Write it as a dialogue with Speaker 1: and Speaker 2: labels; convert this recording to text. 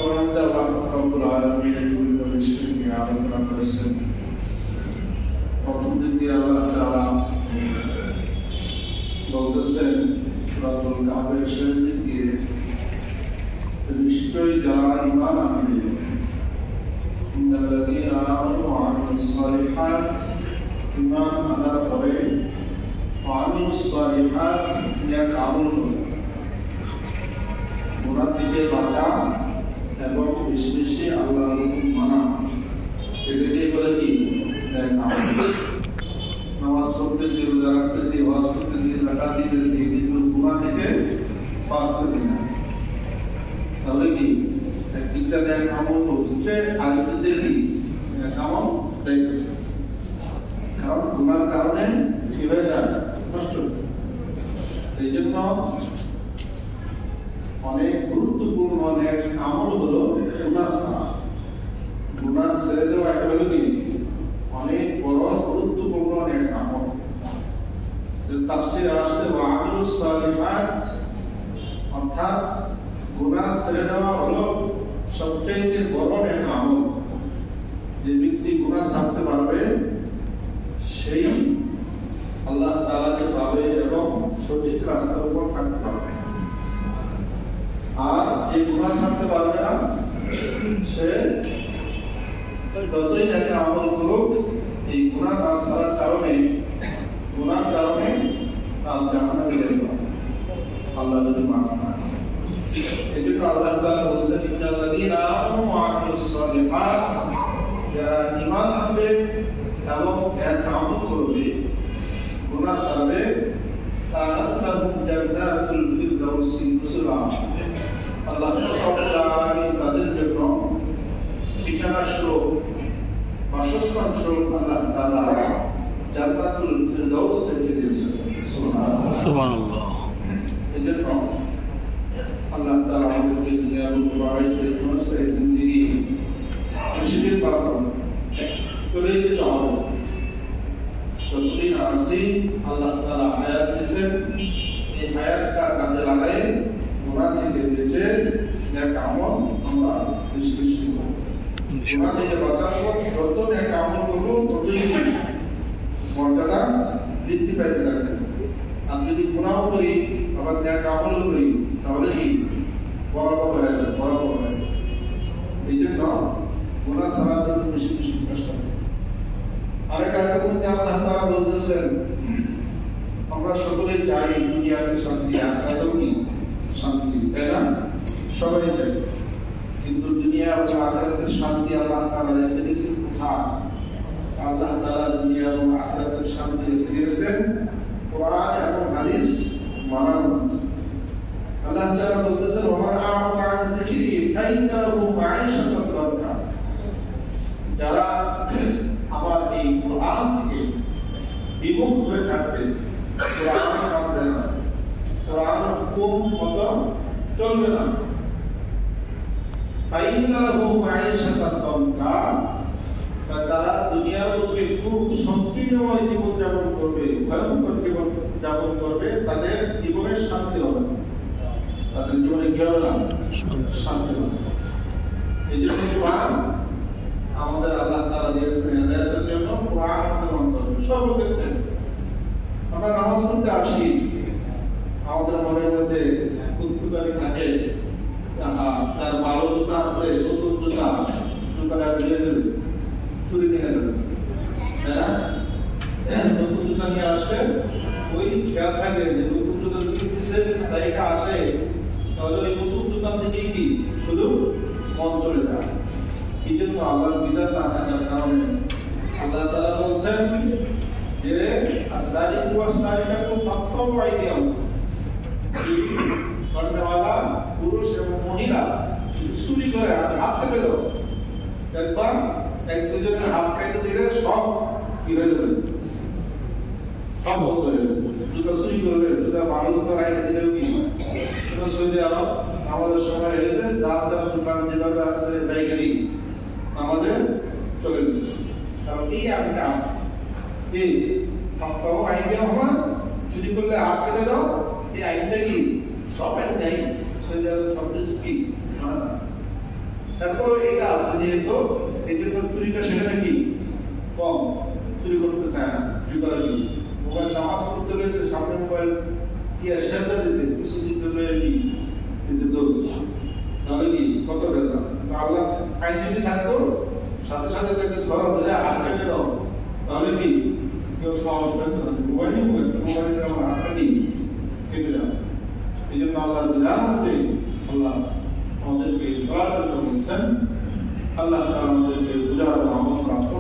Speaker 1: আল্লাহ রাব্বুল আলামিনের বিভিন্ন বিষয় নিয়ে আলোচনা করেছেন। প্রথম দিকে আল্লাহ তাআলা বলতেছেন সূরাতুল কাহফের শেষ দিকে, নিশ্চয়ই যারা ঈমান আনবে, ইন্নাল্লাযীনা আমানু ওয়া আমিলুস সালিহাত, ঈমান আনার পরে ওয়া আমিলুস সালিহাত নেক আমল করে, গুনাহ থেকে বাঁচা এবং বেশি বেশি আল্লাহর হুকুম মানা, এটাকে বলে কি নেক আমল। নামাজ পড়তেছি, রোজা রাখতেছি, হজ করতেছি, যাকাত দিতেছি, কিন্তু গুনাহ থেকে বাঁচতেছি না, তাহলে কি একদিকটা নেক আমল হচ্ছে, আরেকদিকে কি নেক আমল দেখতেছে, কারণ গুনার কারণে কি হয়ে যায়, নষ্ট। এই জন্য অনেক গুরুত্বপূর্ণ নেক আমল হলো গুনাহ ছাড়া। গুনাহ ছেড়ে দেওয়া একটা হলো কি অনেক বড় গুরুত্বপূর্ণ নেক আমল। তাফসীরে আসছে ওয়া আমিলুস সালিহাত, অর্থাৎ গুনাহ ছেড়ে দেওয়া হলো সবচেয়ে বড় নেক আমল। যে ব্যক্তি গুনাহ ছাড়তে পারবে সেই আল্লাহ তাআলাকে পাবে এবং সঠিক রাস্তার উপর থাকতে পারবে। আর যে গুনাহ ছাড়তে পারবে না, সে যতই নেক আমল করুক, এই গুনাহ না ছাড়ার কারণে, গুনার কারণে তার জাহান্নামে যেতে হবে, আল্লাহ যদি মাফ না করে। এই জন্য আল্লাহ তাআলা বলেছেন, ইন্নাল্লাযীনা আমানু ওয়া আমিলুস সালিহাত, যারা ঈমান আনবে এবং নেক আমল করবে, গুনাহ ছাড়বে, কানাত লাহুম জান্নাতুল ফিরদাউসি নুজুলা, আল্লাহ রাব্বুল আলামিন তাদের জন্য ঠিকানা স্বরূপ, বাসস্থান স্বরূপ আল্লাহ তাআলা জান্নাতুল ফিরদাউস রেখে দিয়েছেন। সুবহানাল্লাহ। এজন্য আল্লাহ তাআলা আমাদেরকে দুনিয়ার উপর পাঠাইছে, মানুষের জিন্দেগি বেশিদিন বাঁচব না, চলে যেতে হবে। যতদিন আসি আল্লাহ তাআলা হায়াত দিয়েছেন, এই হায়াতটা কাজে লাগাই গুনাহ থেকে বেঁচে নেক আমল আমরা বেশি বেশি করব। গুনাহ থেকে বাঁচার পর যত নেক আমল করব, ততই মর্যাদা বৃদ্ধি পাইতে থাকবে। আমি যদি গুনাহ করি আবার নেক আমল করি, তাহলে কি বরাবর হয়ে যাবে, বরাবর হয়ে যাবে। এই জন্য গুনাহ ছাড়ার জন্য বেশি বেশি চেষ্টা করব। আরেক আয়াতের মধ্যে আল্লাহ তাআলা বলতেছেন, আমরা সকলেই চাই দুনিয়াতে শান্তি, আখিরাতেও কি শান্তি, তাই না? সবাই চাই, কিন্তু দুনিয়া এবং আখিরাতের শান্তি আল্লাহ তাআলা রেখে দিয়েছেন কোথায়? আল্লাহ তাআলা দুনিয়া এবং আখিরাতের শান্তি রেখে দিয়েছেন কোরআন এবং হাদিস মানার মধ্যে। আল্লাহ তাআলা বলতেছেন, ওয়া মান আ'রাদা আন যিকরি ফাইন্না লাহু মাঈশাতান দানকা, যারা আমার এই কোরআন থেকে বিমুখ হয়ে থাকবে, কোরআন মানবে না, কোরআন হুকুম মতো চলবে না, ফাইন্না লাহু মাঈশাতান দানকা, তারা দুনিয়ার মধ্যে খুব সংকীর্ণময় জীবন যাপন করবে, ভয়ঙ্কর জীবন যাপন করবে, তাদের জীবনের শান্তি হবে না, তাদের জীবনে কি হবে না, শান্তি হবে না। এই জন্য কোরআন আমাদের আল্লাহ তাআলা দিয়েছেন হেদায়েতের জন্য, কোরআন আমাদের মানতে হবে সর্বক্ষেত্রে। আমরা নামাজ পড়তে আসি, আমাদের মনের মধ্যে কুতকুতানি থাকে, তার ভালো জুতা আছে, নতুন জুতা, জুতাটা ভেঙে দেবে, চুরি নিয়ে যাবে, তাই না? নতুন জুতা নিয়ে আসলে ওই খেয়াল থাকে যে নতুন জুতা কিনতেছে, তাইটা আসে, তাহলে ওই নতুন জুতার দিকেই কি শুধু মন চলে যায়। এই জন্য আল্লাহর বিধান না থাকার কারণে আল্লাহ তাআলা বলছেন যে আস-সারিকু ওয়াস-সারিকাতু ফাকতাউ আইদিয়াহুম, করনেওয়ালা পুরুষ এবং মহিলা চুরি করে হাত কেটে দাও, একবার এক দুজনের হাত কেটে দিলে সব কি হয়ে যাবে, সব বন্ধ হয়ে যাবে। জুতা চুরি করবে, জুতা ভালো জুতা রাইখে দিলেও কি, সৌদি আরব আমাদের সময় হয়েছে, দাঁত দোকান যেভাবে আছে পাইকারি আমাদের চলে গেছে। কারণ এই আইনটা এই ফাকতাউ আইদিয়াহুম, চুরি করলে হাত কেটে দাও, এই আইনটা কি সব আইন নেই, সৌদি আরব সব কিছু কি তারপর এটা আছে যেহেতু এই যে চুরিটা সেখানে কি কম, চুরি করতে চায় না, চুরি করা কি মোবাইল নামাজ পড়তে রয়েছে সামনে মোবাইল কি সেটা দিছে কিছু দিতে রয়ে কি দিছে তো তাহলে কি কত বেজা আল্লাহ আইন যদি থাকতো সাথে সাথে তাকে ধরা ধরে হাত কেটে দাও তাহলে কি কেউ সাহস পেত না, মোবাইলের আমার হাতটা কি কেটে দাও। এই জন্য আল্লাহ বিধান হতে আল্লাহ আমাদেরকে ধরার জন্য বলছেন, আল্লাহ আমাদেরকে বুঝার আমল প্রাপ্ত